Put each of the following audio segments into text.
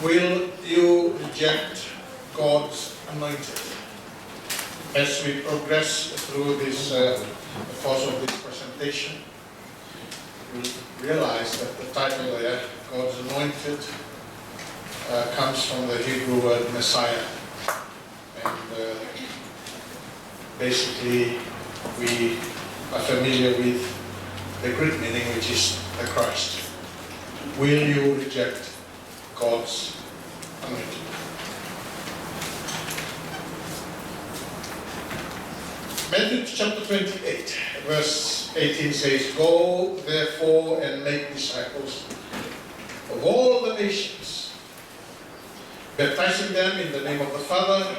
Will you reject God's anointed? As we progress through this the course of this presentation, you'll realize that the title there, God's anointed, comes from the Hebrew word Messiah. And basically, we are familiar with the Greek meaning, which is the Christ. Will you reject God's anointed? Matthew chapter 28, verse 18 says, "Go therefore and make disciples of all the nations, baptizing them in the name of the Father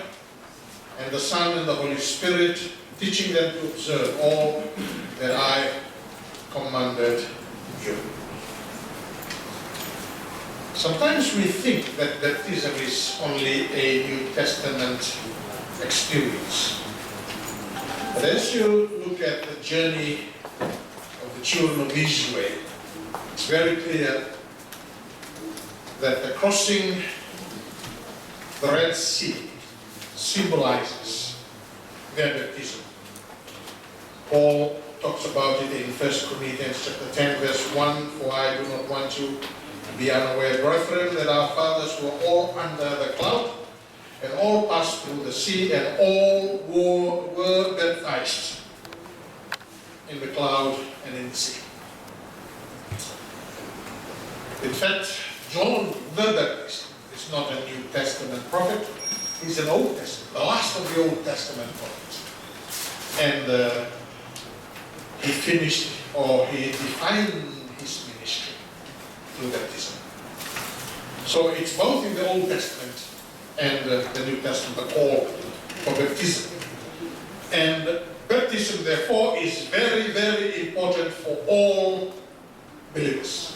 and the Son and the Holy Spirit, teaching them to observe all that I commanded you." Sometimes we think that baptism is only a New Testament experience. But as you look at the journey of the children of Israel, it's very clear that the crossing the Red Sea symbolizes their baptism. Paul talks about it in 1 Corinthians chapter 10, verse 1, "For I do not want you to be unaware, brethren, that our fathers were all under the cloud, and all passed through the sea, and all were baptized in the cloud and in the sea." In fact, John the Baptist is not a New Testament prophet. He's an Old Testament, the last of the Old Testament prophets. And he finished, or he defined his ministry through baptism. So it's both in the Old Testament and the New Testament, the call for baptism. And baptism, therefore, is very, very important for all believers.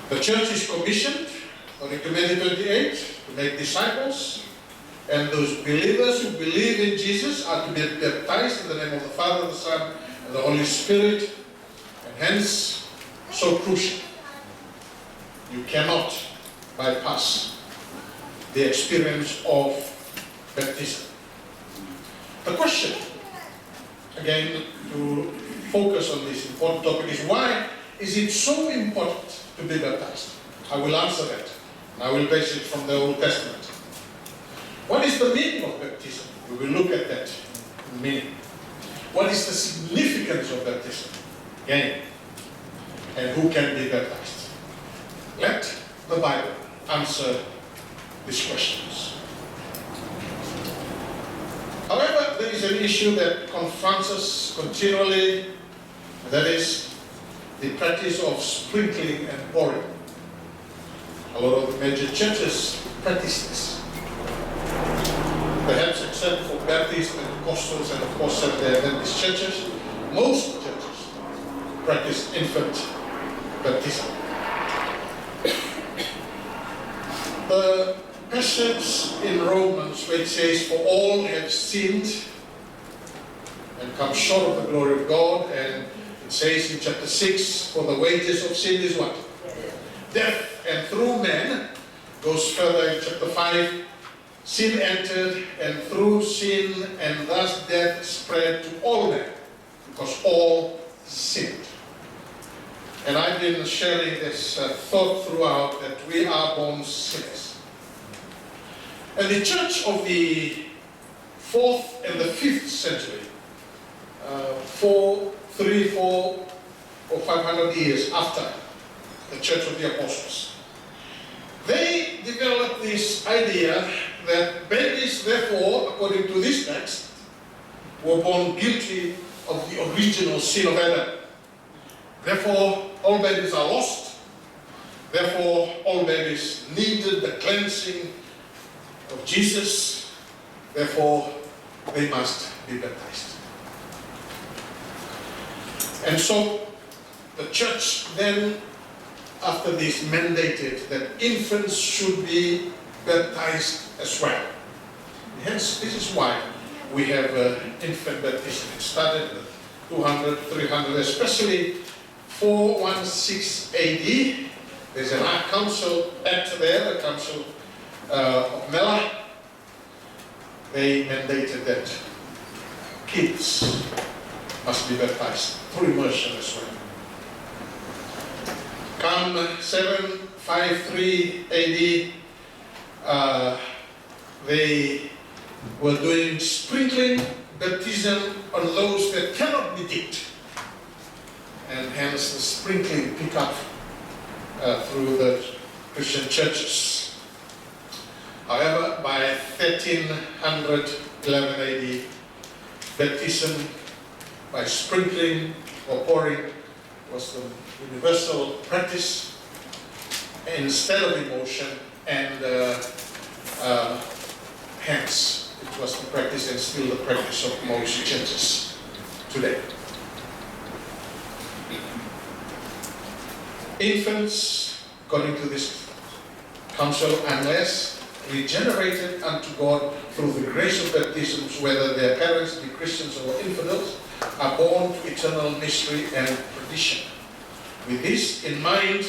The church is commissioned, according to Matthew 28, to make disciples, and those believers who believe in Jesus are to be baptized in the name of the Father, the Son, and the Holy Spirit, and hence, so crucial. You cannot bypass the experience of baptism. The question, again, to focus on this important topic is, why is it so important to be baptized? I will answer that. And I will base it from the Old Testament. What is the meaning of baptism? We will look at that meaning. What is the significance of baptism? Again, and who can be baptized? Let the Bible answer these questions. However, there is an issue that confronts us continually, and that is the practice of sprinkling and pouring. A lot of the major churches practice this. Perhaps except for Baptists, Pentecostals, and of course Seventh-day Adventist churches, most churches practice infant baptism. The passage in Romans where it says, "For all have sinned and come short of the glory of God," and it says in chapter 6, "For the wages of sin is what? Death. And through man," goes further in chapter 5, "sin entered, and through sin, and thus death spread to all men, because all sinned." And I've been sharing this thought throughout, that we are born sinners. And the church of the 4th and the 5th century, 300, 400, or 500 years after the Church of the Apostles, they developed this idea that babies, therefore, according to this text, were born guilty of the original sin of Adam. Therefore, all babies are lost. Therefore, all babies needed the cleansing of Jesus. Therefore, they must be baptized. And so, the church then, after this, mandated that infants should be baptized as well. Hence, this is why we have infant baptism. It started 200, 300, especially 416 AD. There's an council act there, the Council of Mela. They mandated that kids must be baptized through immersion as well. Come 753 AD, they were doing sprinkling baptism on those that cannot be dipped. And hence the sprinkling picked up through the Christian churches. However, by 1311 AD, baptism by sprinkling or pouring was the universal practice instead of immersion, and hence it was the practice and still the practice of most churches today. Infants, according to this council, unless regenerated unto God through the grace of baptisms, whether their parents be Christians or infidels, are born to eternal mystery and perdition. With this in mind,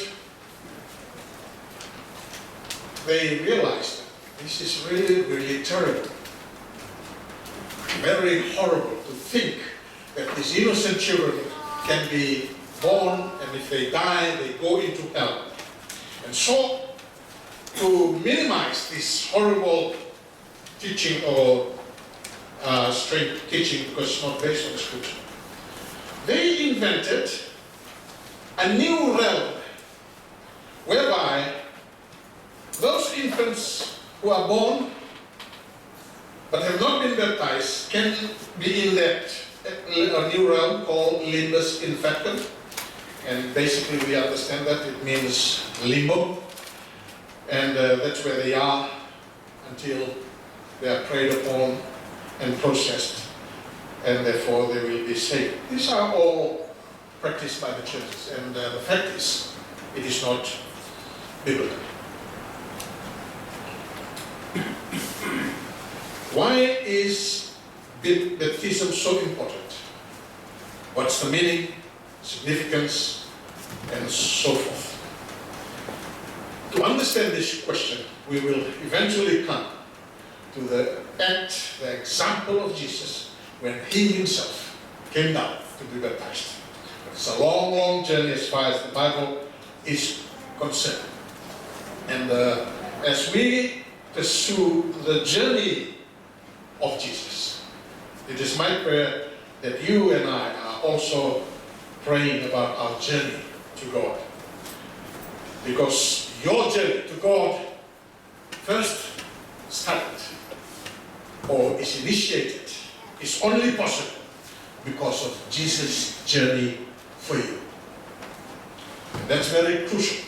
they realized that this is really, really terrible. Very horrible to think that these innocent children can be born, and if they die, they go into hell. And so, to minimize this horrible teaching or straight teaching, because it's not based on the scripture, they invented a new realm whereby those infants who are born but have not been baptized can be in that a new realm called limbus infectum. And basically we understand that it means limbo, and that's where they are until they are preyed upon and processed, and therefore they will be saved. These are all practiced by the churches, and the fact is, it is not biblical. Why is baptism so important? What's the meaning, significance, and so forth? To understand this question, we will eventually come to the act, the example of Jesus when he himself came down to be baptized. It's a long, long journey as far as the Bible is concerned. And as we pursue the journey of Jesus, it is my prayer that you and I are also praying about our journey to God. Because your journey to God first started or is initiated, is only possible because of Jesus' journey for you. And that's very crucial.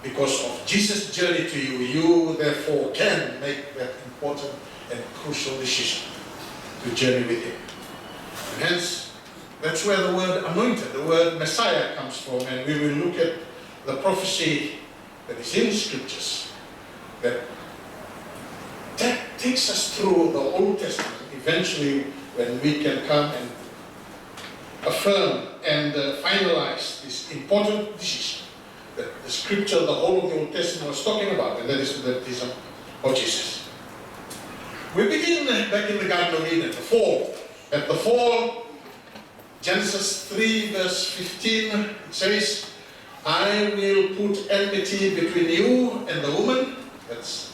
Because of Jesus' journey to you, you therefore can make that important and crucial decision to journey with him. And hence, that's where the word anointed, the word Messiah comes from, and we will look at the prophecy that is in scriptures that takes us through the Old Testament, eventually when we can come and affirm and finalize this important decision that the scripture, the whole of the Old Testament was talking about, and that is the baptism of Jesus. We begin back in the Garden of Eden, the fall. At the fall, Genesis 3 verse 15, it says, I will put enmity between you and the woman, that's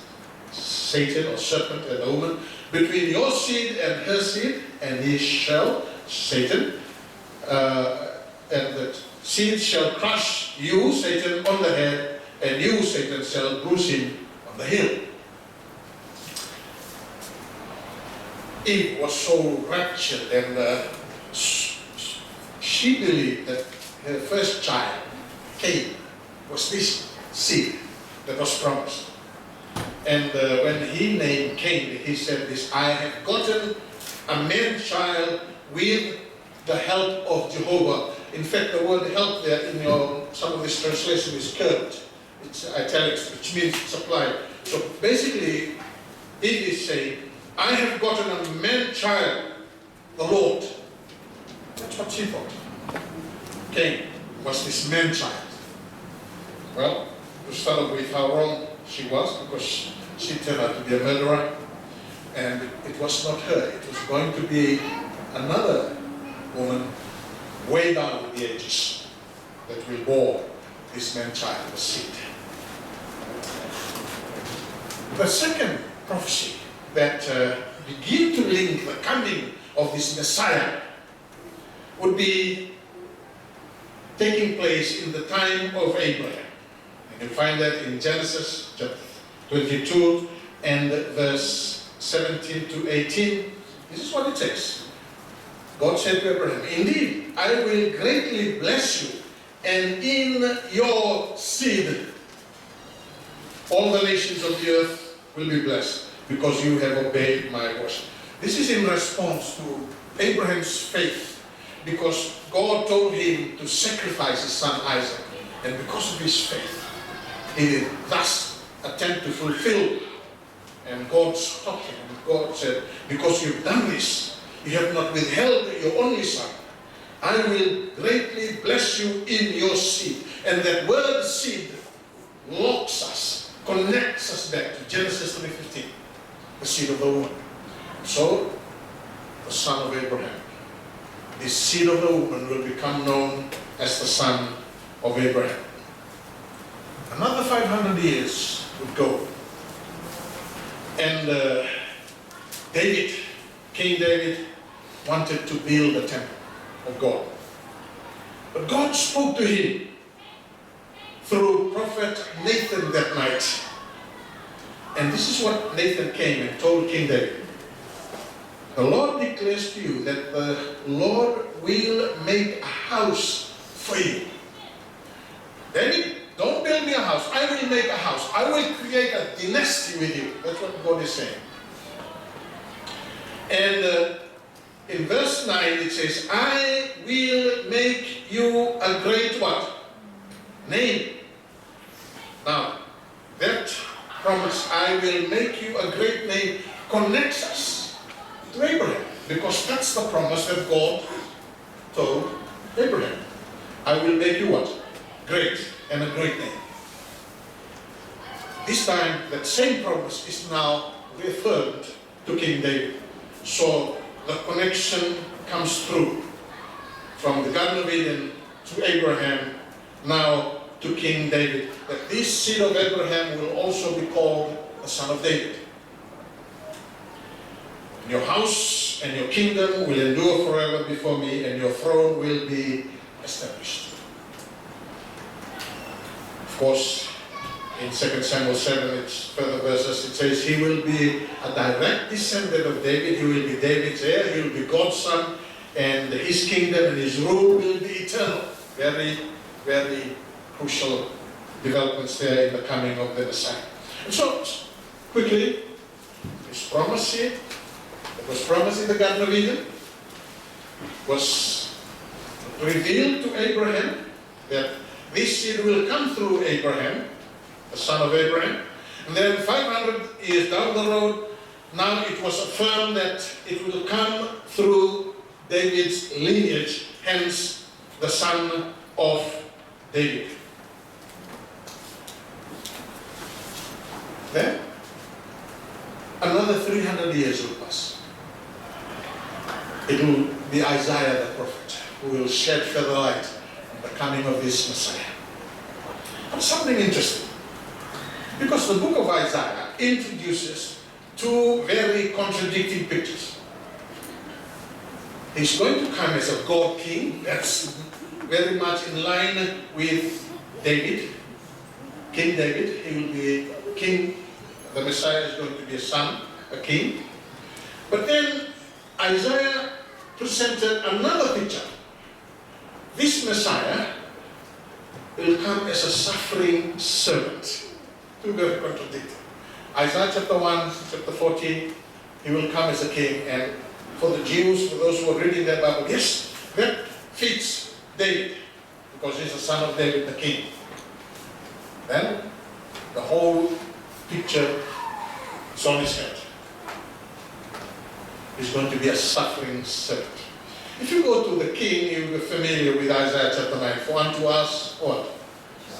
Satan or serpent and the woman, between your seed and her seed, and he shall, Satan, and the seed shall crush you, Satan, on the head, and you, Satan, shall bruise him on the heel. Eve was so raptured, and she believed that her first child, Cain, was this seed that was promised. And when he named Cain, he said this, I have gotten a man child with the help of Jehovah. In fact, the word help there in some of this translation is curved. It's italics, which means supply. So basically, it is saying, I have gotten a man child, the Lord. That's what she thought. Cain was this man child. Well, to start off with how wrong she was, because she turned out to be a murderer, and it was not her. It was going to be another woman way down in the ages that will bore this man-child, the seed. The second prophecy that begin to link the coming of this Messiah would be taking place in the time of Abraham. You can find that in Genesis chapter 22 and verse 17 to 18. This is what it says. God said to Abraham, "Indeed, I will greatly bless you, and in your seed all the nations of the earth will be blessed, because you have obeyed my voice." This is in response to Abraham's faith, because God told him to sacrifice his son Isaac, and because of his faith, he did thus attempt to fulfill. And God stopped him, and God said, "Because you've done this, you have not withheld your only son, I will greatly bless you in your seed." And that word seed locks us, connects us back to Genesis 3:15, the seed of the woman. So, the son of Abraham, the seed of the woman, will become known as the son of Abraham. Another 500 years would go, and David, King David, wanted to build a temple of God. But God spoke to him through prophet Nathan that night. And this is what Nathan came and told King David. "The Lord declares to you that the Lord will make a house for you." David, don't build me a house. I will make a house. I will create a dynasty with you. That's what God is saying. And in verse 9 it says, "I will make you a great" what? Name. Now, that promise, "I will make you a great name," connects us to Abraham, because that's the promise that God told Abraham. "I will make you" what? Great, and a great name. This time, that same promise is now referred to King David. So the connection comes through from the Garden of Eden to Abraham, now to King David, that this seed of Abraham will also be called the son of David. "Your house and your kingdom will endure forever before me, and your throne will be established." Of course, in 2 Samuel 7, it's further verses, it says, "He will be a direct descendant of David. He will be David's heir. He will be God's son, and his kingdom and his rule will be eternal." Very, very crucial developments there in the coming of the Messiah. And so, quickly, this promise here, that was promised in the Garden of Eden, was revealed to Abraham, that this seed will come through Abraham, the son of Abraham. And then 500 years down the road, now it was affirmed that it will come through David's lineage, hence the son of David. Then, another 300 years will pass. It will be Isaiah the prophet who will shed further light on the coming of this Messiah. But something interesting, because the book of Isaiah introduces two very contradicting pictures. He's going to come as a God king, that's very much in line with David, King David. He will be king. The Messiah is going to be a son, a king. But then Isaiah presented another picture. This Messiah will come as a suffering servant. Two very contradicting. Isaiah chapter 1, chapter 14, he will come as a king. And for the Jews, for those who are reading their Bible, yes, that fits David, because he's the son of David, the king. Then the whole picture is on his head. He's going to be a suffering servant. If you go to the king, you'll be familiar with Isaiah chapter 9. "For unto us what?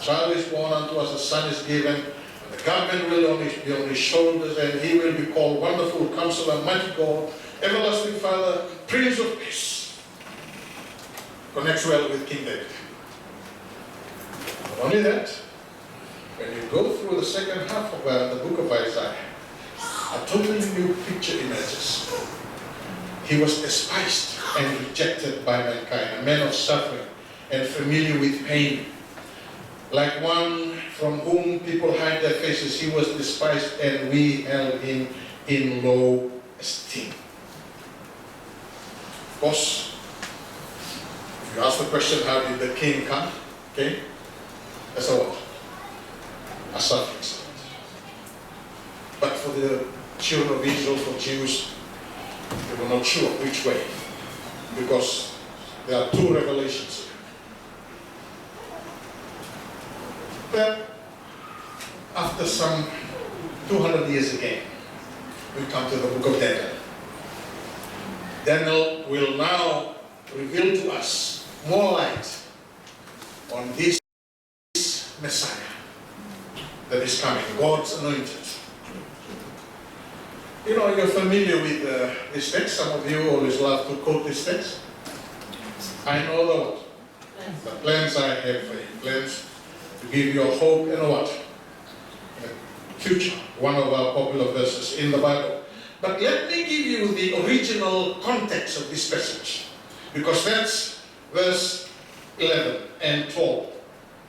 child is born unto us, a son is given, and the government will be on his shoulders, and he will be called Wonderful Counselor, Mighty God, Everlasting Father, Prince of Peace. Connects well with King David. Not only that, when you go through the second half of the book of Isaiah, a totally new picture emerges. He was despised and rejected by mankind, a man of suffering and familiar with pain. Like one from whom people hide their faces, he was despised and we held him in low esteem. Of course, if you ask the question, how did the king come? Okay, that's a what? A suffering servant. But for the children of Israel, for Jews, they were not sure which way, because there are two revelations here. Then, after some 200 years again, we come to the book of Daniel. Daniel will now reveal to us more light on this Messiah that is coming, God's anointed. You know, you're familiar with this text. Some of you always love to quote this text. I know the what? The plans I have for you. Plans to give you a hope and a what? A future. One of our popular verses in the Bible. But let me give you the original context of this passage, because that's verse 11 and 12.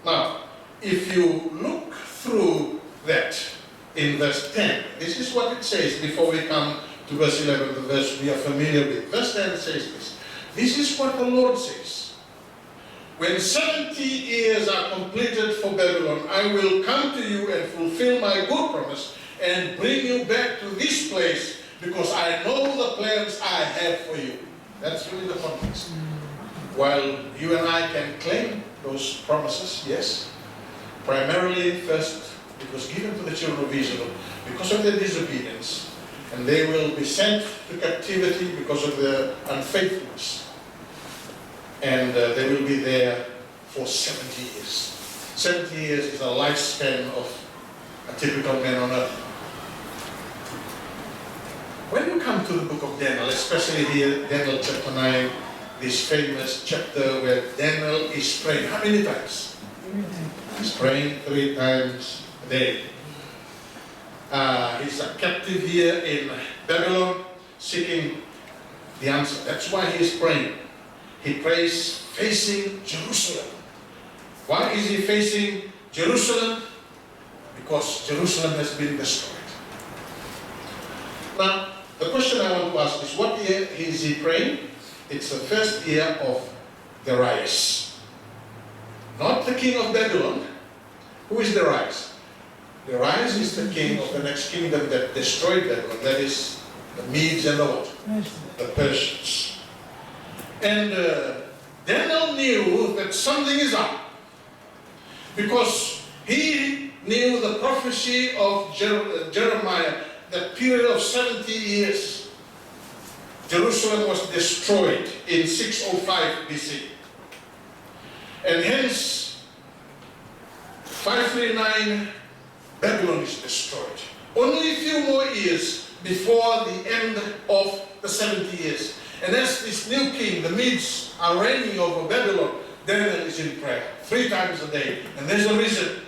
Now, if you look through that in verse 10, this is what it says before we come to verse 11, the verse we are familiar with. Verse 10 says this. This is what the Lord says. When 70 years are completed for Babylon, I will come to you and fulfill my good promise and bring you back to this place, because I know the plans I have for you. That's really the context. While you and I can claim those promises, yes, primarily first it was given to the children of Israel because of their disobedience, and they will be sent to captivity because of their unfaithfulness. And they will be there for 70 years. 70 years is a lifespan of a typical man on earth. When you come to the book of Daniel, especially here, Daniel chapter 9, this famous chapter where Daniel is praying. How many times? He's praying 3 times a day. He's a captive here in Babylon, seeking the answer. That's why he is praying. He prays facing Jerusalem. Why is he facing Jerusalem? Because Jerusalem has been destroyed. Now, the question I want to ask is, what year is he praying? It's the first year of Darius. Not the king of Babylon. Who is Darius? Darius is the king of the next kingdom that destroyed Babylon. That is the Medes and the what? The Persians. And Daniel knew that something is up, because he knew the prophecy of Jeremiah, that period of 70 years. Jerusalem was destroyed in 605 BC. And hence, 539, Babylon is destroyed. Only a few more years before the end of the 70 years. And as this new king, the Medes, are reigning over Babylon, Daniel is in prayer 3 times a day. And there's a reason.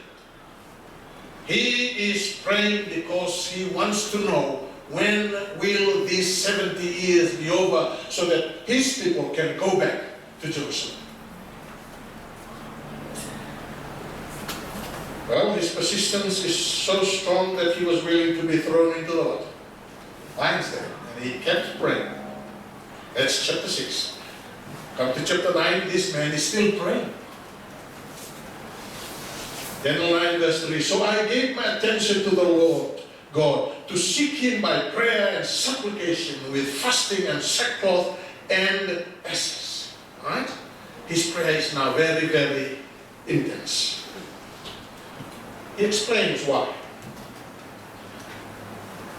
He is praying because he wants to know, when will these 70 years be over, so that his people can go back to Jerusalem. Well, his persistence is so strong that he was willing to be thrown into the what? Lion's den. And he kept praying. That's chapter 6. Come to chapter 9, this man is still praying. Daniel 9 verse 3. So I gave my attention to the Lord God, to seek him by prayer and supplication, with fasting and sackcloth and ashes. Right? His prayer is now very, very intense. He explains why.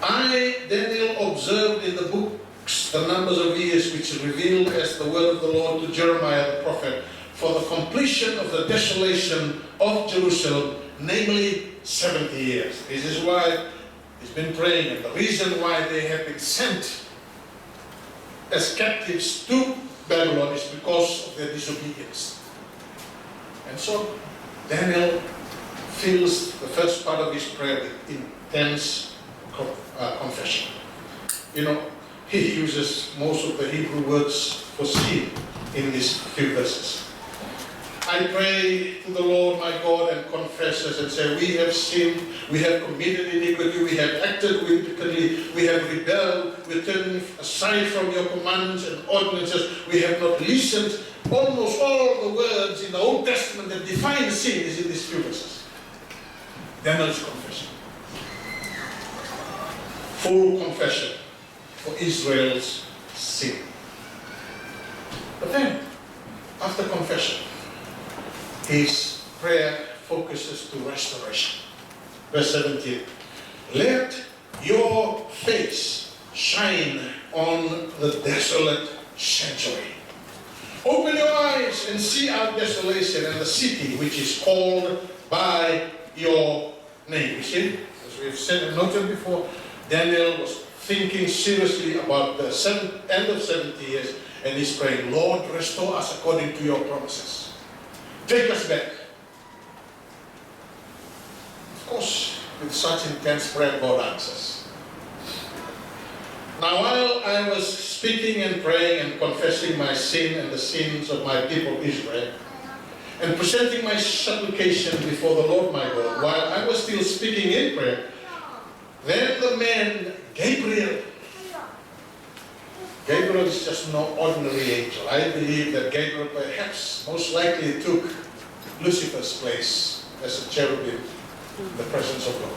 I, Daniel, observed in the books the numbers of years which revealed as the word of the Lord to Jeremiah the prophet for the completion of the desolation of Jerusalem, namely 70 years. This is why he's been praying, and the reason why they have been sent as captives to Babylon is because of their disobedience. And so Daniel fills the first part of his prayer with intense confession. You know, he uses most of the Hebrew words for sin in these few verses. I pray to the Lord my God and confess this and say, we have sinned, we have committed iniquity, we have acted wickedly, we have rebelled, we turned aside from your commands and ordinances, we have not listened. Almost all the words in the Old Testament that define sin is in these few verses. Daniel's confession. Full confession for Israel's sin. But then, after confession, his prayer focuses to restoration. Verse 17. Let your face shine on the desolate sanctuary. Open your eyes and see our desolation and the city which is called by your name. You see, as we have said and noted before, Daniel was thinking seriously about the end of 70 years, and he's praying, Lord, restore us according to your promises. Take us back. Of course, with such intense prayer, God answers. Now, while I was speaking and praying and confessing my sin and the sins of my people Israel, and presenting my supplication before the Lord my God, while I was still speaking in prayer, then the man Gabriel is just no ordinary angel. I believe that Gabriel perhaps most likely took Lucifer's place as a cherubim in the presence of God.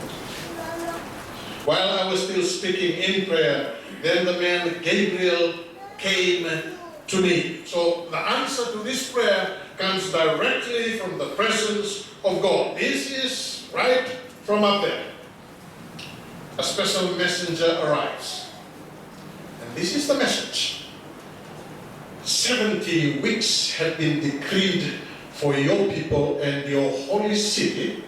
While I was still speaking in prayer, then the man Gabriel came to me. So the answer to this prayer comes directly from the presence of God. This is right from up there. A special messenger arrives. And this is the message. 70 weeks have been decreed for your people and your holy city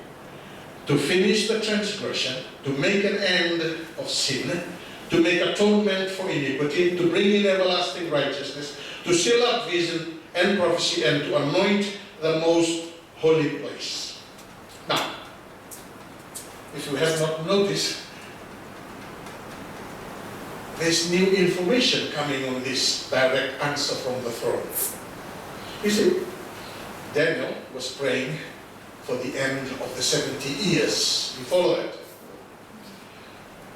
to finish the transgression, to make an end of sin, to make atonement for iniquity, to bring in everlasting righteousness, to seal up vision and prophecy, and to anoint the most holy place. Now, if you have not noticed, there's new information coming on this direct answer from the throne. You see, Daniel was praying for the end of the 70 years. You follow that?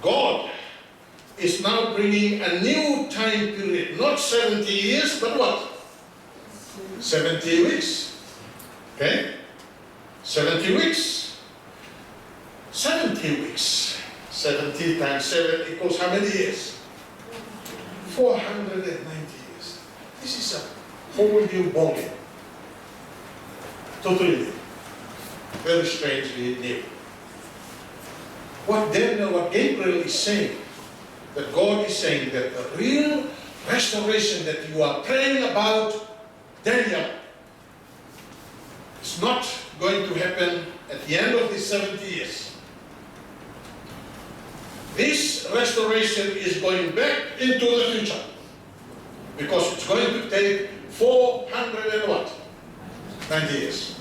God is now bringing a new time period. Not 70 years, but what? 70 weeks. Okay? 70 weeks. 70 weeks. 70 times 7 equals how many years? 490 years. This is a whole new ballgame. Totally new. Very strangely new. What Gabriel is saying, that God is saying that the real restoration that you are praying about, Daniel, is not going to happen at the end of these 70 years. This restoration is going back into the future, because it's going to take 490 years.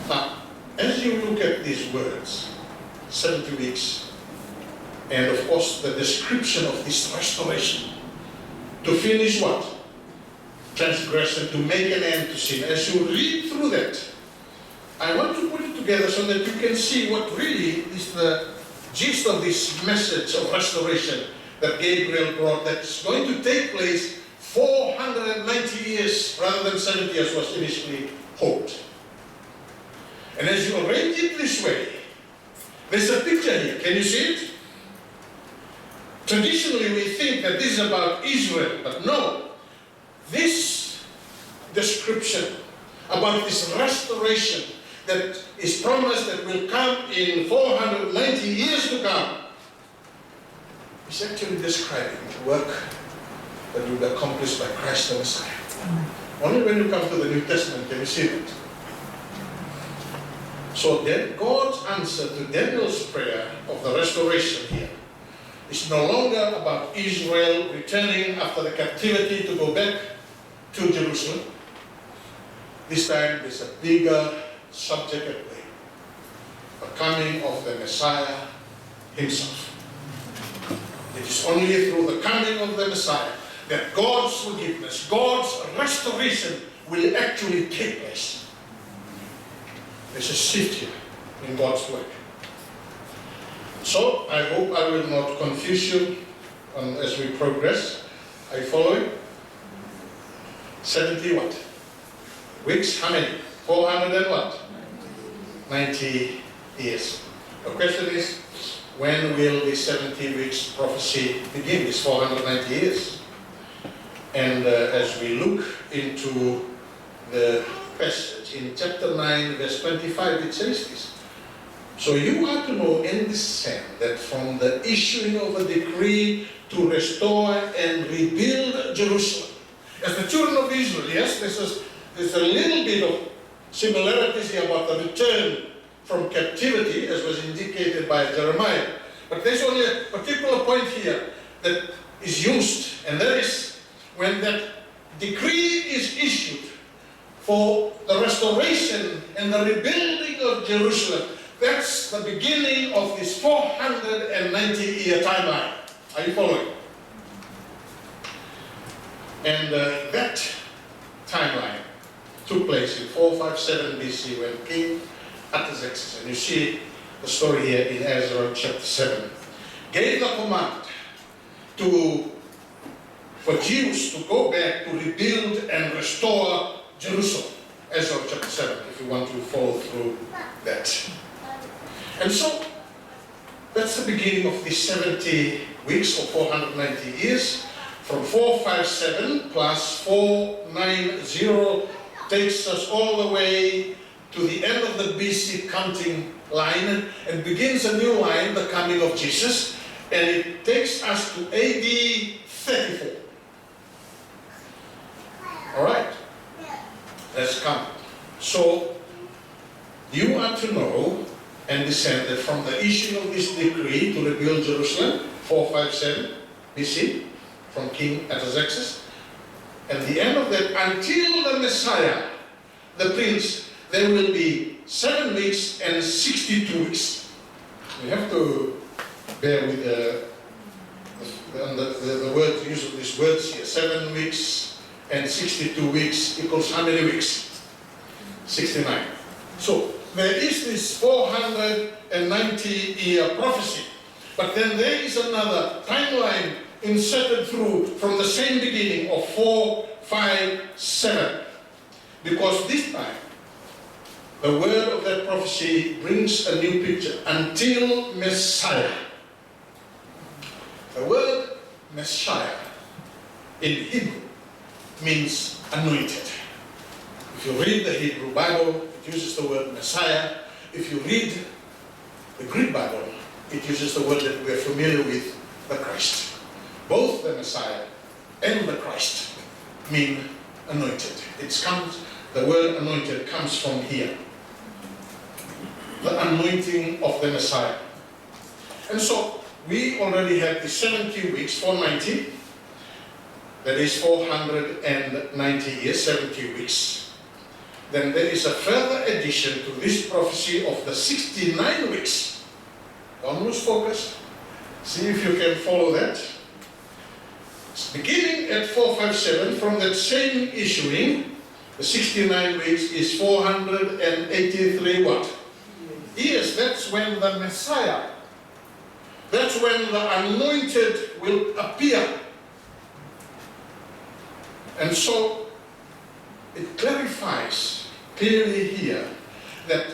Now, as you look at these words, 70 weeks, and of course the description of this restoration, to finish what? Transgression, to make an end to sin. As you read through that, I want to put it together so that you can see what really is the gist of this message of restoration that Gabriel brought, that's going to take place 490 years rather than 70 years was initially hoped. And as you arrange it this way, there's a picture here. Can you see it? Traditionally, we think that this is about Israel, but no. This description about this restoration that is promised that will come in 490 years to come is actually describing the work that will be accomplished by Christ the Messiah. Only when you come to the New Testament can you see it. So then God's answer to Daniel's prayer of the restoration here is no longer about Israel returning after the captivity to go back to Jerusalem. This time there's a bigger subject at play. The coming of the Messiah himself. It is only through the coming of the Messiah that God's forgiveness, God's restoration will actually take place. There's a shift here in God's work. So I hope I will not confuse you as we progress. Are you following? 70 what? Weeks, how many? 400 and what? 90 years. The question is, when will the 70 weeks prophecy begin? It's 490 years. And as we look into the passage in chapter 9, verse 25, it says this. So you are to know and discern that from the issuing of a decree to restore and rebuild Jerusalem. As the children of Israel, yes, there's a little bit of similarities here about the return from captivity, as was indicated by Jeremiah. But there's only a particular point here that is used, and that is when that decree is issued for the restoration and the rebuilding of Jerusalem. That's the beginning of this 490-year timeline. Are you following? And that timeline took place in 457 BC when King Artaxerxes, and you see the story here in Ezra chapter 7, gave the command for Jews to go back to rebuild and restore Jerusalem. Ezra chapter 7, if you want to follow through that. And so, that's the beginning of these 70 weeks or 490 years. From 457 plus 490 takes us all the way to the end of the BC counting line and begins a new line, the coming of Jesus, and it takes us to AD 34. All right, let's come. So, you are to know and discern that from the issue of this decree to rebuild Jerusalem, 457 BC, from King Artaxerxes, and the end of that until the Messiah, the Prince, there will be 7 weeks and 62 weeks. You have to bear with the word, use of these words here. 7 weeks and 62 weeks equals how many weeks? 69. So there is this 490-year prophecy, but then there is another timeline inserted through from the same beginning of 457, because this time the word of that prophecy brings a new picture, until Messiah. The word Messiah in Hebrew means anointed. If you read the Hebrew Bible, it uses the word Messiah. If you read the Greek Bible, it uses the word that we are familiar with, the Christ. Both the Messiah and the Christ mean anointed. The word anointed comes from here. The anointing of the Messiah. And so, we already have the 70 weeks, 490. That is 490 years, 70 weeks. Then there is a further addition to this prophecy of the 69 weeks. Don't lose focus. See if you can follow that. Beginning at 457, from that same issuing, the 69 weeks is 483 what? Years. That's when the Messiah, that's when the anointed will appear. And so, it clarifies clearly here that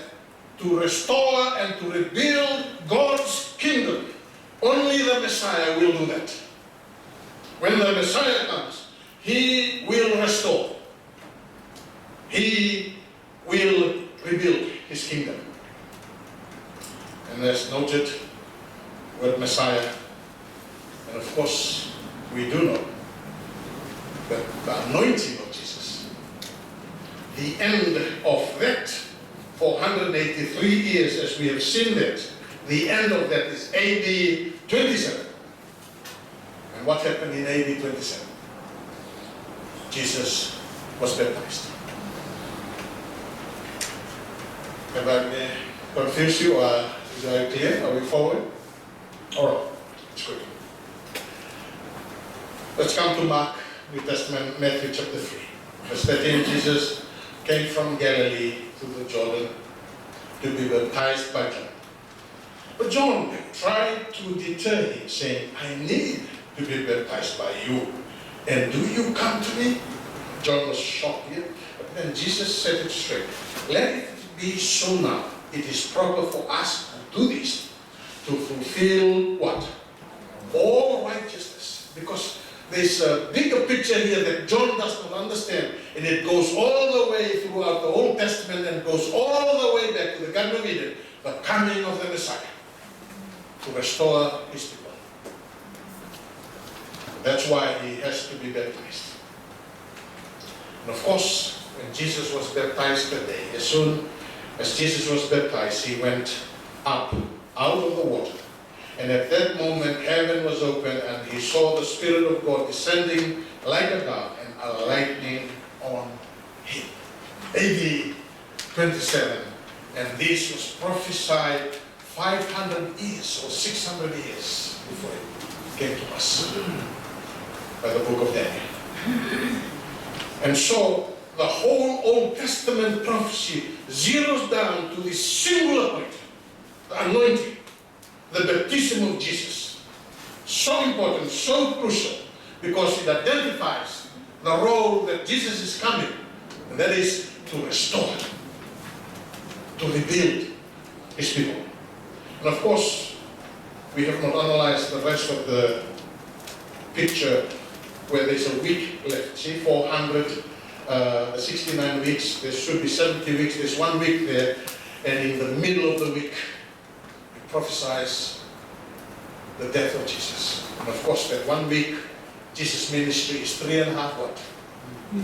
to restore and to rebuild God's kingdom, only the Messiah will do that. When the Messiah comes, He will restore. He will rebuild His kingdom. And as noted, word Messiah, and of course we do know the anointing of Jesus. The end of that 483 years, as we have seen that, the end of that is AD 27. And what happened in AD 27? Jesus was baptized. Have I confused you, or is that clear? Are we forward? All right, it's good. Let's come to Mark, New Testament, Matthew chapter 3. Verse 13, Jesus came from Galilee to the Jordan to be baptized by John. But John tried to deter him, saying, I need to be baptized by you, and do you come to me? John was shocked here, but then Jesus said it straight. Let it be so now. It is proper for us to do this, to fulfill what? All righteousness. Because there's a bigger picture here that John does not understand, and it goes all the way throughout the Old Testament and goes all the way back to the Garden of Eden, the coming of the Messiah to restore his people. That's why he has to be baptized. And of course, when Jesus was baptized that day, as soon as Jesus was baptized, he went up out of the water. And at that moment, heaven was open, and he saw the Spirit of God descending like a dove and alighting on him. AD 27. And this was prophesied 500 years or 600 years before it came to us by the book of Daniel. And so the whole Old Testament prophecy zeroes down to this singular point, the anointing, the baptism of Jesus. So important, so crucial, because it identifies the role that Jesus is coming, and that is to restore, to rebuild his people. And of course, we have not analyzed the rest of the picture where there's a week left. See, 469 weeks, there should be 70 weeks, there's 1 week there, and in the middle of the week, it prophesies the death of Jesus. And of course, that 1 week, Jesus' ministry is 3.5 what?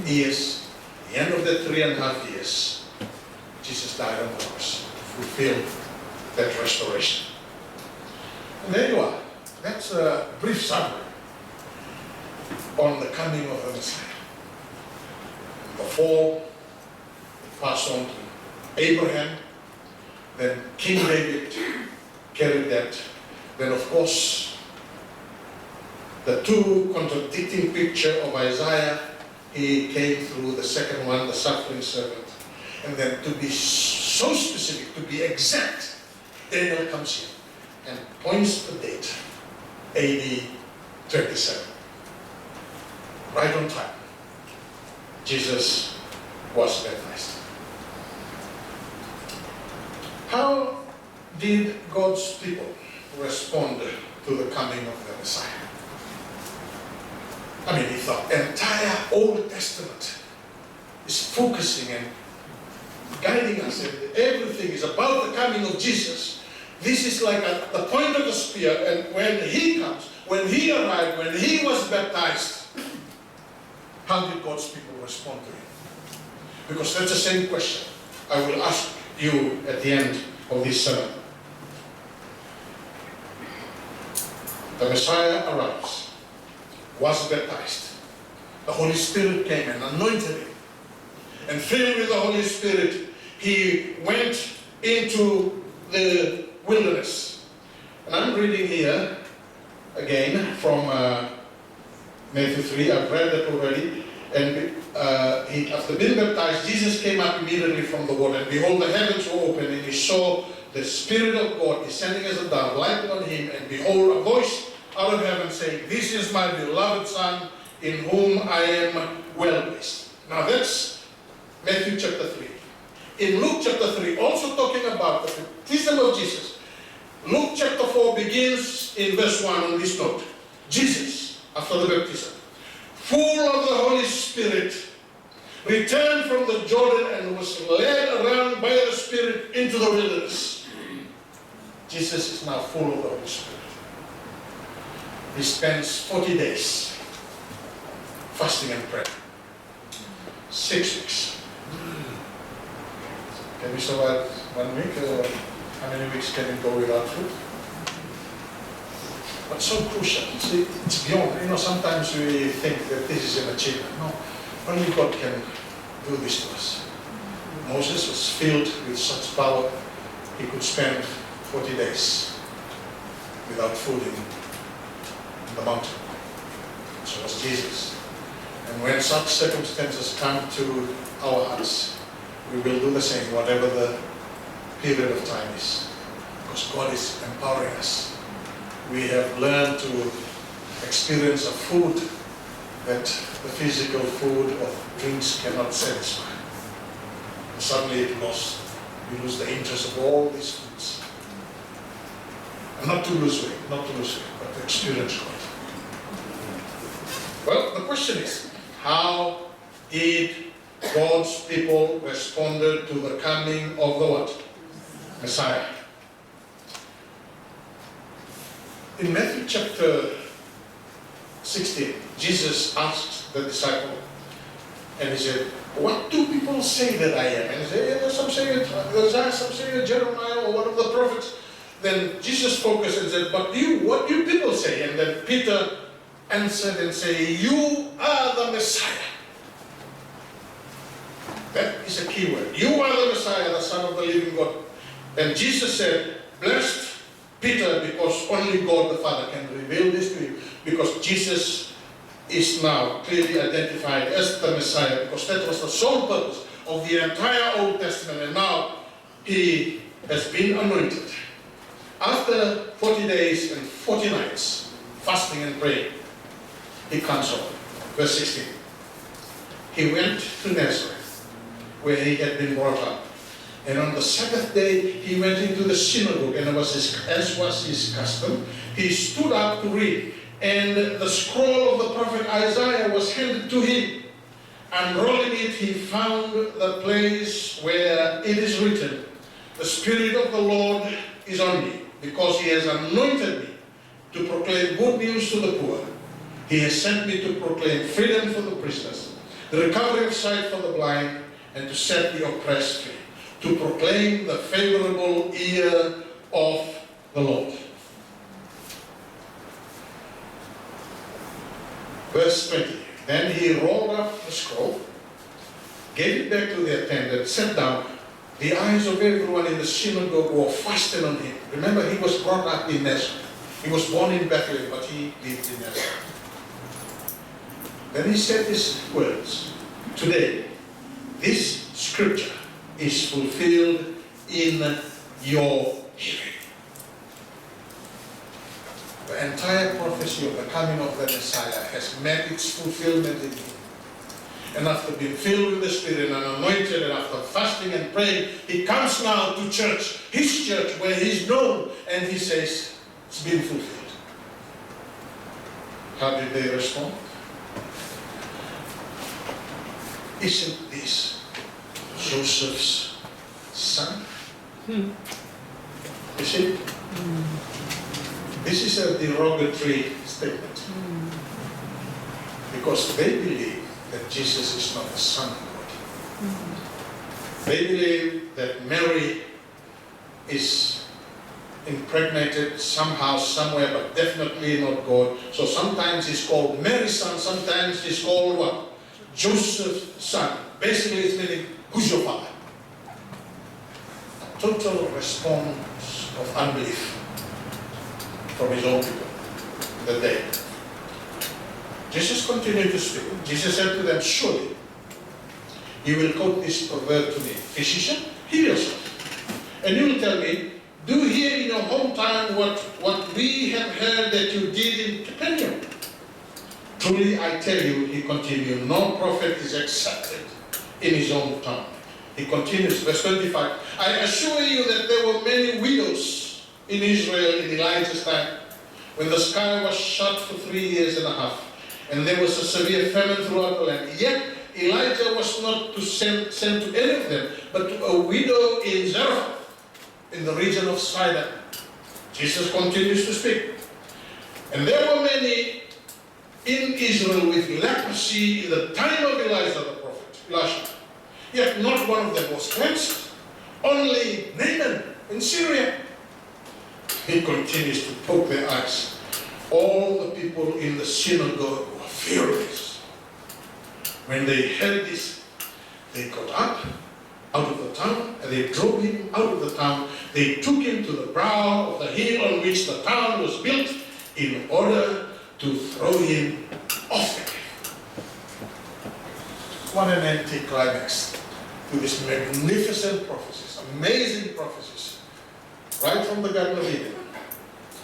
Years. At the end of that 3.5 years, Jesus died on the cross to fulfill that restoration. And there you are. That's a brief summary on the coming of the Messiah. The fall, it passed on to Abraham, then King David carried that. Then of course, the two contradicting picture of Isaiah, he came through the second one, the suffering servant. And then to be so specific, to be exact, Daniel comes in and points the date, AD 27. Right on time. Jesus was baptized. How did God's people respond to the coming of the Messiah? I mean, if the entire Old Testament is focusing and guiding us, and everything is about the coming of Jesus, this is like the point of the spear, and when he comes, when he arrived, when he was baptized, how did God's people respond to him? Because that's the same question I will ask you at the end of this sermon. The Messiah arrives, was baptized. The Holy Spirit came and anointed him. And filled with the Holy Spirit, he went into the wilderness. And I'm reading here, again, from Matthew 3, I've read that already. And after being baptized, Jesus came up immediately from the water. And behold, the heavens were open, and he saw the Spirit of God descending as a dove, lighting on him. And behold, a voice out of heaven saying, "This is my beloved Son, in whom I am well pleased." Now that's Matthew chapter 3. In Luke chapter 3, also talking about the baptism of Jesus, Luke chapter 4 begins in verse 1 on this note. Jesus, after the baptism, full of the Holy Spirit, returned from the Jordan and was led around by the Spirit into the wilderness. Jesus is now full of the Holy Spirit. He spends 40 days fasting and prayer. 6 weeks. Can we survive 1 week? How many weeks can you go without food? But so crucial. See, it's beyond. Sometimes we think that this is an achievement. No, only God can do this to us. Moses was filled with such power, he could spend 40 days without food in the mountain. So was Jesus. And when such circumstances come to our hearts, we will do the same, whatever the period of time is. Because God is empowering us. We have learned to experience a food that the physical food or drinks cannot satisfy. And suddenly you lose the interest of all these foods. And not to lose weight, but to experience God. Well, the question is, how did God's people respond to the coming of the what? Messiah. In Matthew chapter 16, Jesus asked the disciple, and he said, what do people say that I am? And he said, yeah, some say it Isaiah, some say it Jeremiah, or one of the prophets. Then Jesus focused and said, but what do people say? And then Peter answered and said, you are the Messiah. That is a key word. You are the Messiah, the Son of the living God. And Jesus said, blessed Peter, because only God the Father can reveal this to you. Because Jesus is now clearly identified as the Messiah, because that was the sole purpose of the entire Old Testament. And now he has been anointed. After 40 days and 40 nights, fasting and praying, he comes home. Verse 16. He went to Nazareth, where he had been brought up. And on the Sabbath day, he went into the synagogue, and as was his custom, he stood up to read. And the scroll of the prophet Isaiah was handed to him. Unrolling it, he found the place where it is written, the Spirit of the Lord is on me, because he has anointed me to proclaim good news to the poor. He has sent me to proclaim freedom for the prisoners, the recovery of sight for the blind, and to set the oppressed free, to proclaim the favorable year of the Lord. Verse 20. Then he rolled up the scroll, gave it back to the attendant, sat down. The eyes of everyone in the synagogue were fastened on him. Remember, he was brought up in Nazareth. He was born in Bethlehem, but he lived in Nazareth. Then he said these words, today, this scripture is fulfilled in your hearing. The entire prophecy of the coming of the Messiah has met its fulfillment in him. And after being filled with the Spirit and anointed, and after fasting and praying, he comes now to church, his church, where he's known, and he says, it's been fulfilled. How did they respond? Isn't this Joseph's son? You see? This is a derogatory statement. Because they believe that Jesus is not the Son of God. They believe that Mary is impregnated somehow, somewhere, but definitely not God. So sometimes he's called Mary's son, sometimes he's called what? Joseph's son. Basically it's meaning, who's your father? A total response of unbelief from his own people that day. Jesus continued to speak. Jesus said to them, surely you will quote this proverb to me, physician, heal yourself. And you will tell me, do here in your hometown what we have heard that you did in Capernaum. Truly I tell you, he continued, no prophet is accepted in his own town. He continues, verse 25, I assure you that there were many widows in Israel in Elijah's time, when the sky was shut for 3 years and a half, and there was a severe famine throughout the land. Yet Elijah was not sent to any of them, but to a widow in Zarephath, in the region of Sidon. Jesus continues to speak. And there were many in Israel with leprosy in the time of Elijah the prophet, Elisha. Yet not one of them was cleansed. Only Naaman in Syria. He continues to poke their eyes. All the people in the synagogue were furious. When they heard this, they got up out of the town, and they drove him out of the town. They took him to the brow of the hill on which the town was built in order to throw him off the cliff. What an anticlimax to these magnificent prophecies, amazing prophecies, right from the Garden of Eden,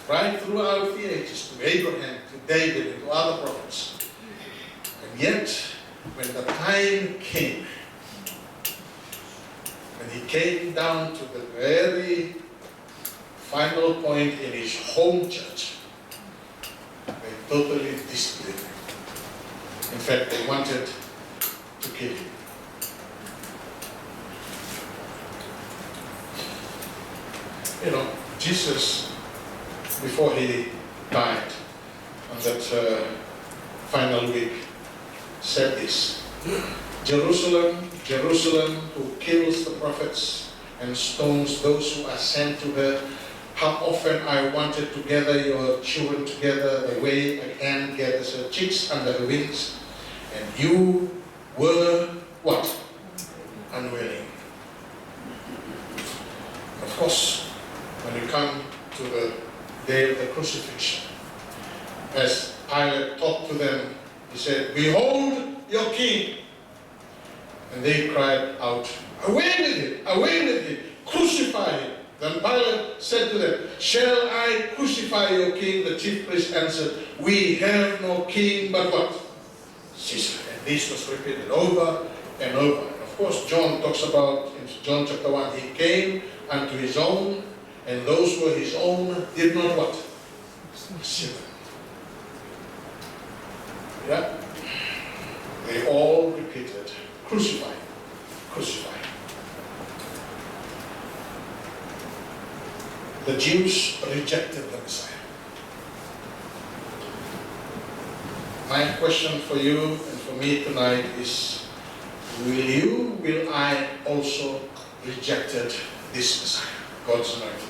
right throughout the ages, to Abraham, to David, and to other prophets. And yet, when the time came, when he came down to the very final point in his home church, they totally disbelieved him. In fact, they wanted to kill him. You know, Jesus, before he died on that final week, said this: Jerusalem, Jerusalem, who kills the prophets and stones those who are sent to her, how often I wanted to gather your children together the way a hen gathers her chicks under her wings, and you were what? Unwilling. Of course, when you come to the day of the crucifixion, as Pilate talked to them, he said, "Behold your king." And they cried out, "Away with him, away with him, crucify him." Then Pilate said to them, "Shall I crucify your king?" The chief priests answered, "We have no king but what? Caesar." And this was repeated over and over. And of course, John talks about, in John chapter 1, he came unto his own, and those who were his own did not what? Receive him. Yeah? They all repeated, "Crucify, crucify." The Jews rejected the Messiah. My question for you and for me tonight is, will I also rejected this Messiah, God's anointed?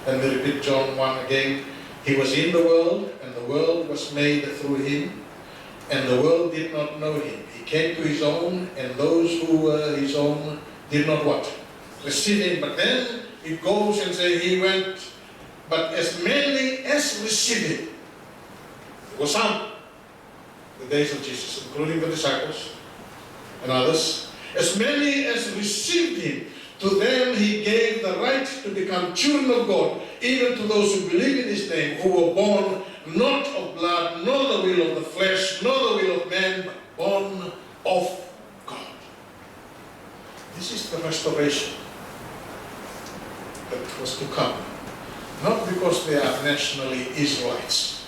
And we repeat John 1 again. He was in the world, and the world was made through him, and the world did not know him. He came to his own, and those who were his own did not what? Receive him. But then it goes and says he went, but as many as received him, there were some, the days of Jesus, including the disciples and others, as many as received him, to them he gave the right to become children of God, even to those who believe in his name, who were born not of blood, nor the will of the flesh, nor the will of man, but born of God. This is the restoration that was to come. Not because they are nationally Israelites.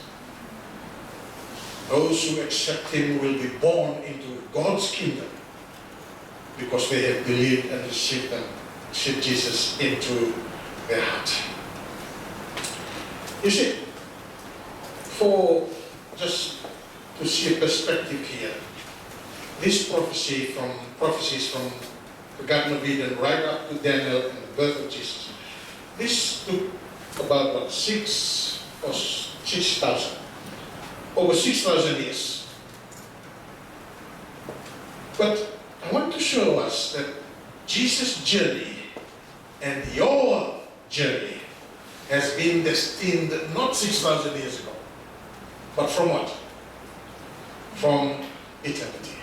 Those who accept him will be born into God's kingdom because they have believed and received Jesus into their heart. You see, for just to see a perspective here, this prophecies from the Garden of Eden right up to Daniel and the birth of Jesus, this took about what, 6,000, over 6,000 years. But I want to show us that Jesus' journey and your journey has been destined not 6,000 years ago, but from what? From eternity.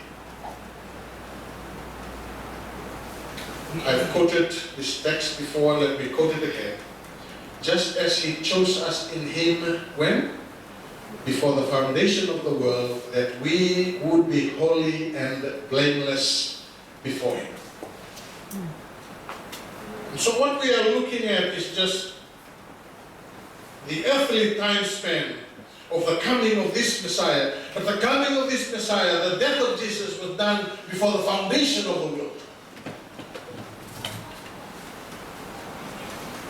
I've quoted this text before, let me quote it again. Just as he chose us in him, when? Before the foundation of the world, that we would be holy and blameless before him. And so what we are looking at is just the earthly time span of the coming of this Messiah. But the coming of this Messiah, the death of Jesus, was done before the foundation of the world.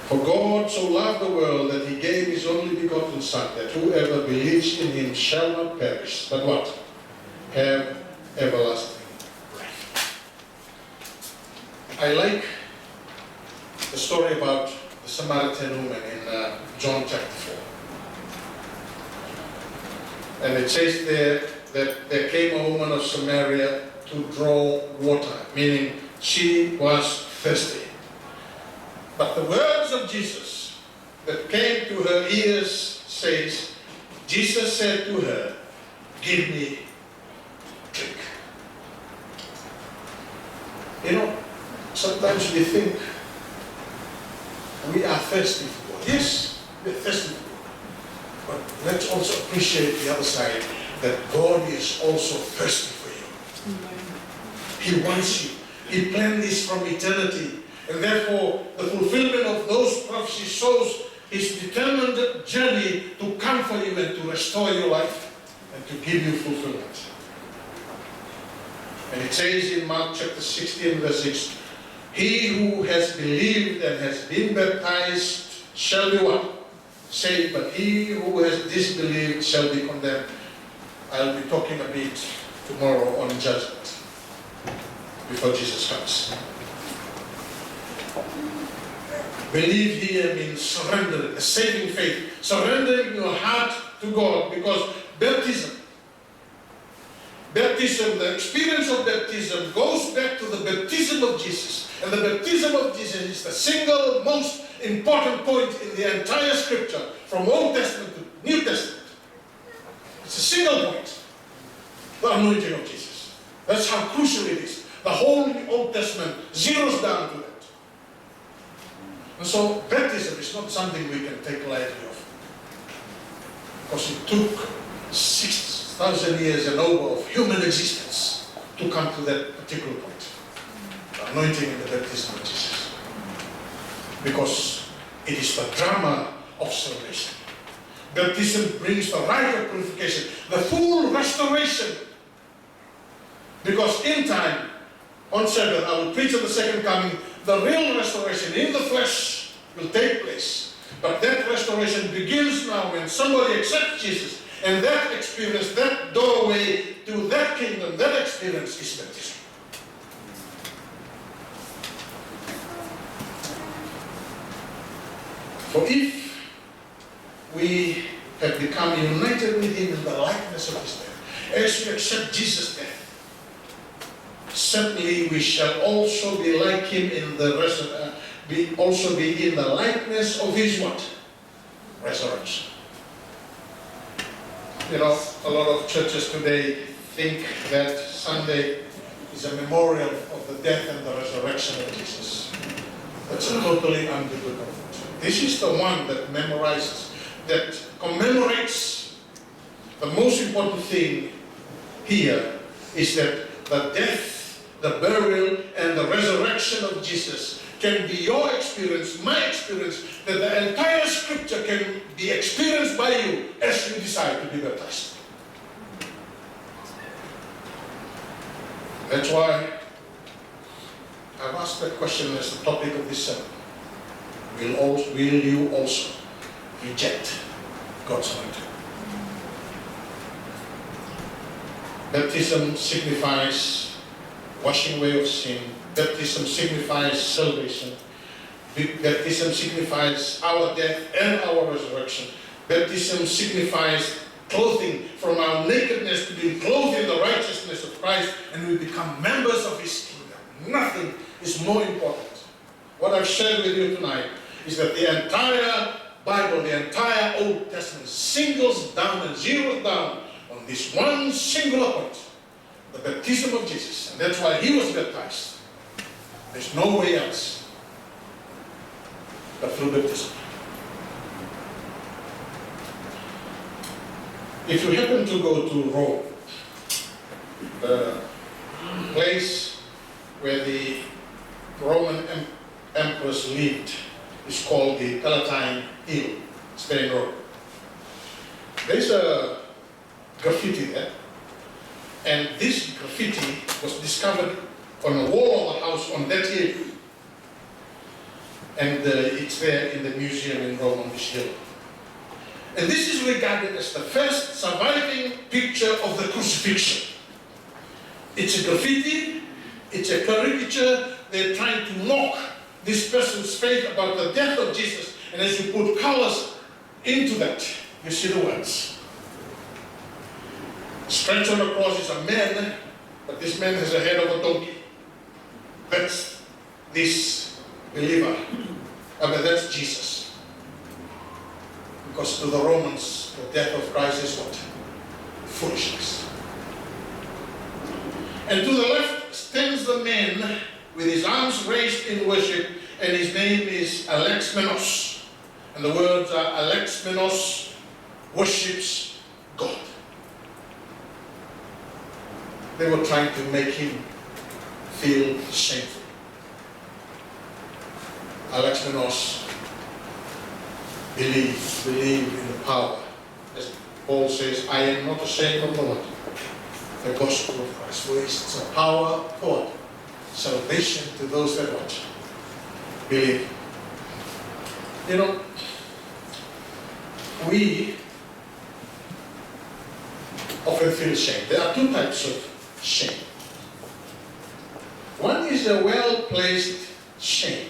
For God so loved the world that he gave his only begotten Son, that whoever believes in him shall not perish, but what? Have everlasting life. I like the story about the Samaritan woman in John chapter 4. And it says there that there came a woman of Samaria to draw water, meaning she was thirsty. But the words of Jesus that came to her ears says, Jesus said to her, give me drink. You know, sometimes we think we are thirsty for God. Yes, we're thirsty for God. But let's also appreciate the other side, that God is also thirsty for you. He wants you. He planned this from eternity. And therefore, the fulfillment of those prophecies shows his determined journey to come for you and to restore your life and to give you fulfillment. And it says in Mark chapter 16, verse 6, he who has believed and has been baptized shall be what? Saved, but he who has disbelieved shall be condemned. I'll be talking a bit tomorrow on judgment before Jesus comes. Believe here means surrendering, a saving faith, surrendering your heart to God, because baptism, the experience of baptism goes back to the baptism of Jesus. And the baptism of Jesus is the single most important point in the entire scripture, from Old Testament to New Testament. It's a single point, the anointing of Jesus. That's how crucial it is. The whole Old Testament zeroes down to that. And so baptism is not something we can take lightly of, because it took 6,000 years and over of human existence to come to that particular point. The anointing and the baptism of Jesus. Because it is the drama of salvation. Baptism brings the right of purification, the full restoration. Because in time, on Sabbath, I will preach on the second coming, the real restoration in the flesh will take place. But that restoration begins now when somebody accepts Jesus. And that experience, that doorway to that kingdom, that experience is baptism. For if we have become united with him in the likeness of his death, as we accept Jesus' death, certainly we shall also be like him in the also be in the likeness of his what? Resurrection. You know, a lot of churches today think that Sunday is a memorial of the death and the resurrection of Jesus. That's a totally unbiblical thought. This is the one that memorizes, that commemorates. The most important thing here is that the death, the burial, and the resurrection of Jesus can be your experience, my experience, that the entire scripture can be experienced by you as you decide to be baptized. That's why I've asked that question as the topic of this sermon. Will you also reject God's anointing? Baptism signifies washing away of sin. Baptism signifies salvation. Baptism signifies our death and our resurrection. Baptism signifies clothing from our nakedness to be clothed in the righteousness of Christ, and we become members of his kingdom. Nothing is more important. What I've shared with you tonight is that the entire Bible, the entire Old Testament singles down and zeroes down on this one singular point, the baptism of Jesus. And that's why he was baptized. There's no way else but through baptism. If you happen to go to Rome, the place where the Roman emperors lived is called the Palatine Hill, Spain, Rome. There's a graffiti there, and this graffiti was discovered on the wall of the house on that hill. And it's there in the museum in Rome on this hill. And this is regarded as the first surviving picture of the crucifixion. It's a graffiti, it's a caricature. They're trying to mock this person's faith about the death of Jesus. And as you put colors into that, you see the words. Stretched on the cross is a man, but this man has a head of a donkey. That's this believer. But that's Jesus. Because to the Romans, the death of Christ is what? Foolishness. And to the left stands the man with his arms raised in worship, and his name is Alexmenos. And the words are Alexmenos worships God. They were trying to make him feel shameful. Alexmenos believe in the power. As Paul says, I am not ashamed of the Lord, the gospel of Christ. For it's a power for salvation to those that watch. Believe. You know, we often feel shame. There are two types of shame. One is a well-placed shame.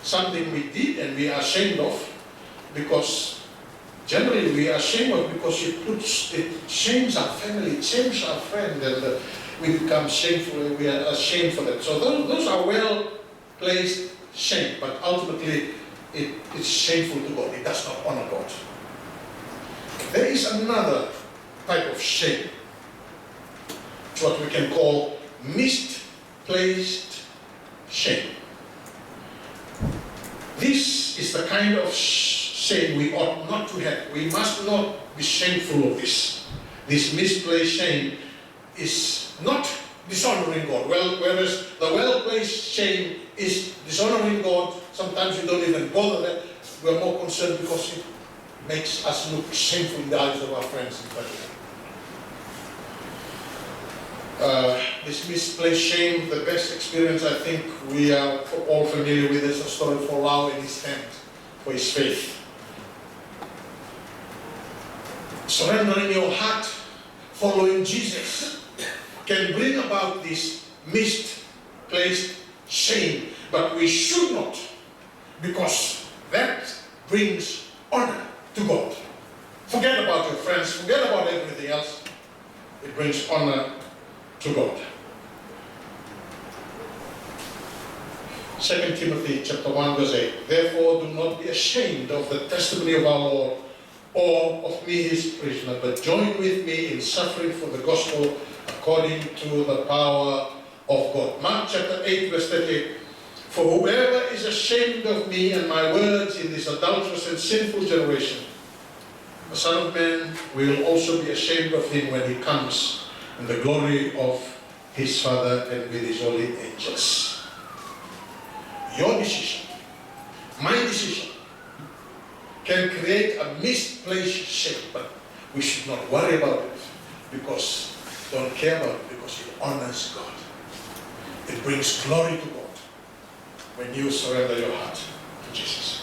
Something we did and we are ashamed of, because generally we are ashamed of because it shames our family, it shames our friend, and we become shameful and we are ashamed for that. So those are well-placed shame, but ultimately it's shameful to God. It does not honor God. There is another type of shame. It's what we can call misplaced shame. This is the kind of shame we ought not to have. We must not be shameful of this. This misplaced shame is not dishonoring God. Whereas the well-placed shame is dishonoring God. Sometimes we don't even bother that. We're more concerned because it makes us look shameful in the eyes of our friends and family. This misplaced shame, the best experience I think we are all familiar with is the story of Lau in his stand for his faith. Surrendering your heart, following Jesus, can bring about this misplaced shame, but we should not, because that brings honor to God. Forget about your friends, forget about everything else. It brings honor to God. 2 Timothy chapter 1 verse 8. Therefore do not be ashamed of the testimony of our Lord, or of me his prisoner, but join with me in suffering for the gospel according to the power of God. Mark chapter 8 verse 38. For whoever is ashamed of me and my words in this adulterous and sinful generation, the Son of Man will also be ashamed of him when he comes in the glory of his Father and with his holy angels. Your decision, my decision, can create a misplaced shame, but we should not worry about it because don't care about it, because it honors God. It brings glory to God when you surrender your heart to Jesus.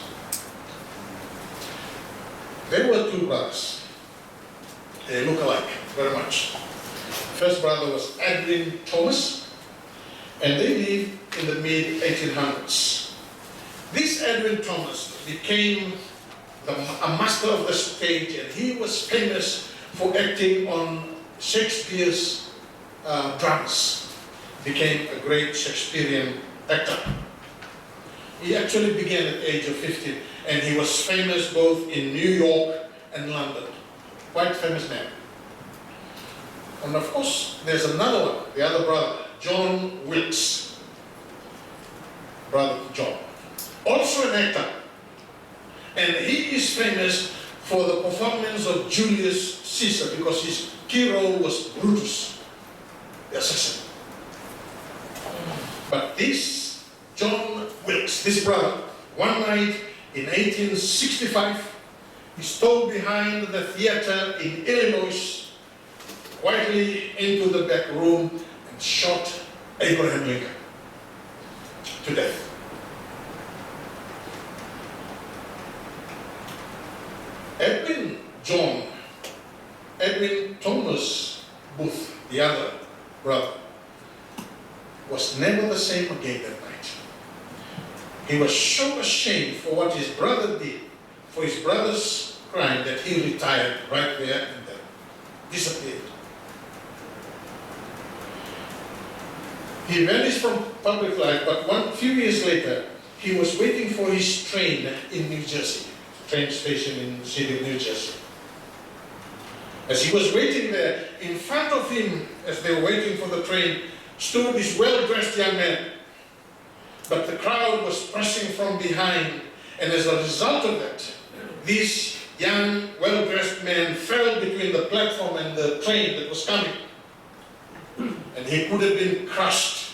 There were two brothers. They look alike very much. First brother was Edwin Thomas, and they lived in the mid-1800s. This Edwin Thomas became a master of the stage, and he was famous for acting on Shakespeare's dramas. Became a great Shakespearean actor. He actually began at the age of 15, and he was famous both in New York and London. Quite famous man. And of course, there's another one, the other brother, John Wilkes. Brother John. Also an actor. And he is famous for the performance of Julius Caesar, because his key role was Brutus, the assassin. But this John Wilkes, this brother, one night in 1865, he stole behind the theater in Illinois, quietly into the back room, and shot Abraham Lincoln to death. Edwin Thomas Booth, the other brother, was never the same again that night. He was so ashamed for what his brother did, for his brother's crime, that he retired right there and then, disappeared. He vanished from public life, but a few years later, he was waiting for his train in New Jersey, train station in the city of New Jersey. As he was waiting there, in front of him, as they were waiting for the train, stood this well-dressed young man. But the crowd was pressing from behind, and as a result of that, this young, well-dressed man fell between the platform and the train that was coming. And he could have been crushed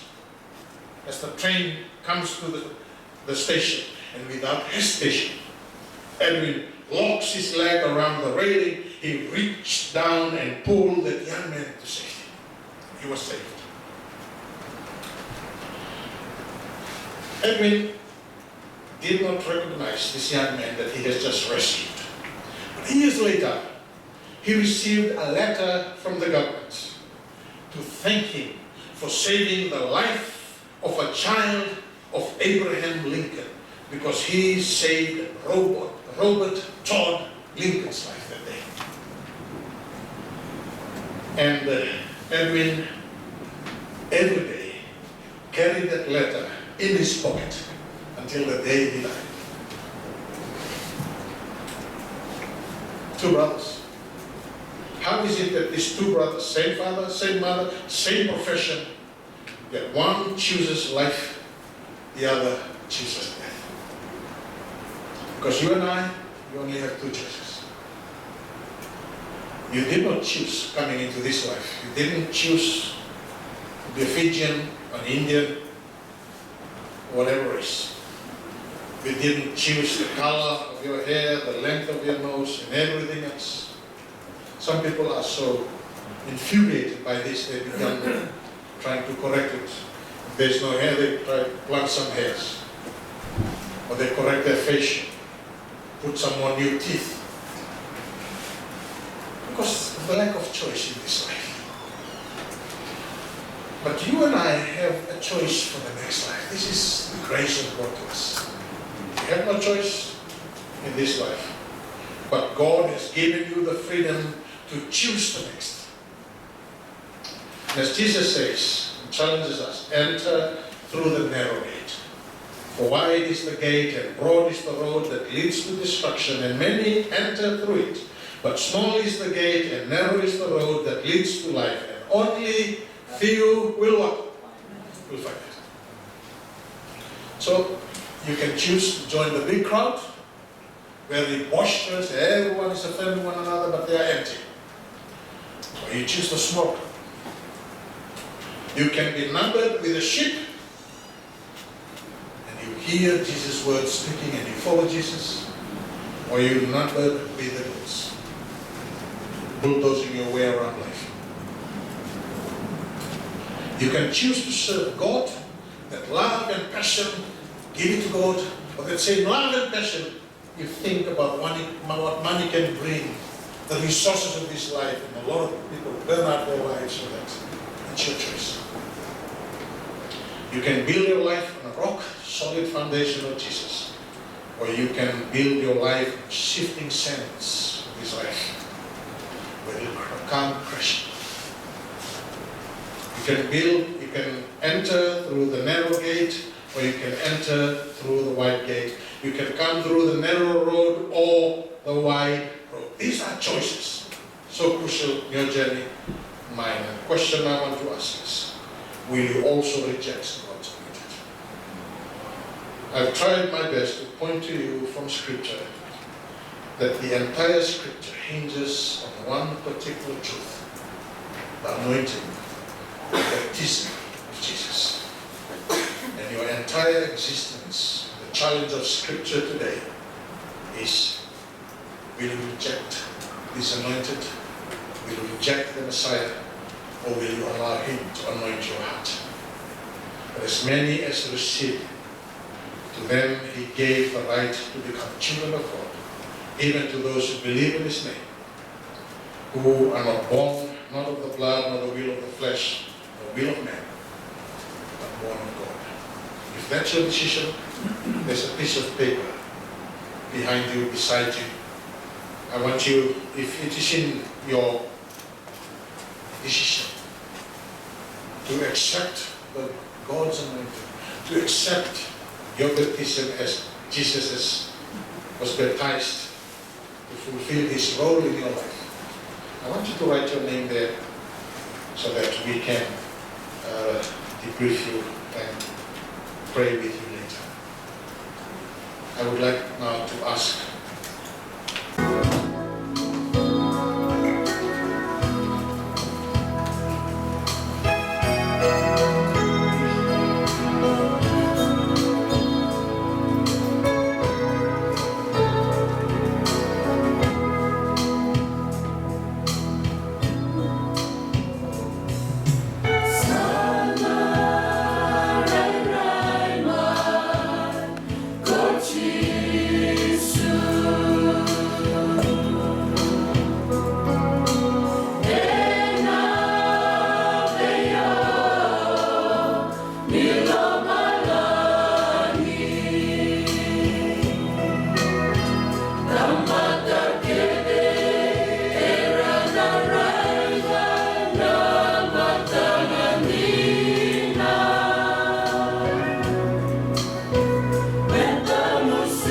as the train comes to the station. And without hesitation, Edwin locks his leg around the railing. He reached down and pulled that young man to safety. He was saved. Edwin did not recognize this young man that he has just rescued. But years later, he received a letter from the government to thank him for saving the life of a child of Abraham Lincoln, because he saved Robert Todd Lincoln's life that day. And Edwin every day carried that letter in his pocket until the day he died. Two brothers. How is it that these two brothers, same father, same mother, same profession, that one chooses life, the other chooses death? Because you and I, you only have two choices. You did not choose coming into this life. You didn't choose to be a Fijian, an Indian, whatever race. You didn't choose the color of your hair, the length of your nose, and everything else. Some people are so infuriated by this, they become trying to correct it. If there's no hair, they try to plant some hairs. Or they correct their facial, put some more new teeth. Because of the lack of choice in this life. But you and I have a choice for the next life. This is the grace of God to us. You have no choice in this life. But God has given you the freedom to choose the next. And as Jesus says, and challenges us, enter through the narrow gate. For wide is the gate and broad is the road that leads to destruction, and many enter through it. But small is the gate and narrow is the road that leads to life, and only few will what? Will find it. So you can choose to join the big crowd, very boisterous, everyone is offending one another, but they are empty. Or you choose the small crowd. You can be numbered with the sheep, and you hear Jesus' words speaking and you follow Jesus, or you numbered with the goats, bulldozing your way around life. You can choose to serve God, that love and passion, give it to God, or that same love and passion, you think about what money can bring, the resources of this life, and a lot of people burn out their lives for that. It's your choice. You can build your life on a rock, solid foundation of Jesus, or you can build your life on shifting sands of this life, where you come crashing. You can enter through the narrow gate, or you can enter through the wide gate. You can come through the narrow road or the wide road. These are choices. So crucial in your journey, mine. And the question I want to ask is, will you also reject God's anointed? I've tried my best to point to you from Scripture that the entire Scripture hinges on one particular truth: the anointing, the baptism of Jesus. And your entire existence, the challenge of Scripture today is, will you reject this anointed? Will you reject the Messiah? Or will you allow Him to anoint your heart? But as many as received, to them He gave the right to become children of God, even to those who believe in his name, who are not born, not of the blood, nor the will of the flesh, nor will of man, but born of God. If that's your decision, there's a piece of paper behind you, beside you. I want you, if it is in your decision to accept the God's anointing, to accept your baptism as Jesus was baptized, to fulfill his role in your life, I want you to write your name there so that we can debrief you and pray with you later. I would like now to ask Ventamos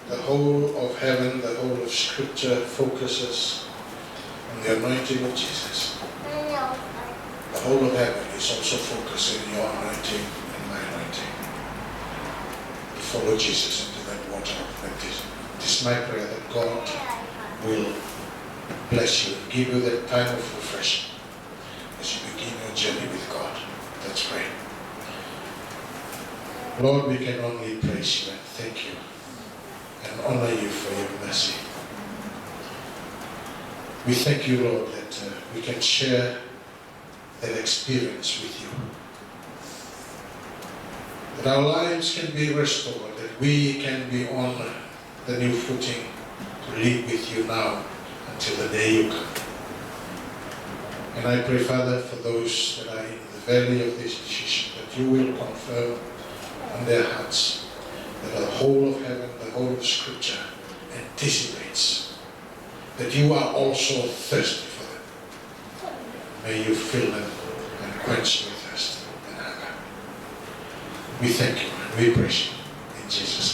The whole of heaven, the whole of Scripture focuses on the anointing of Jesus. The whole of heaven is also focusing on your anointing and my anointing. To follow Jesus into that water of baptism. It is my prayer that God will bless you and give you that time of refreshing as you begin your journey with God. Let's pray. Lord, we can only praise you and thank you and honor you for your mercy. We thank you, Lord, that we can share that experience with you. That our lives can be restored, that we can be on the new footing to live with you now until the day you come. And I pray, Father, for those that are in the valley of this decision, that you will confirm on their hearts that the whole of heaven, the whole of Scripture anticipates that you are also thirsty for them. May you fill them and quench their thirst and hunger. We thank you and we praise you in Jesus' name.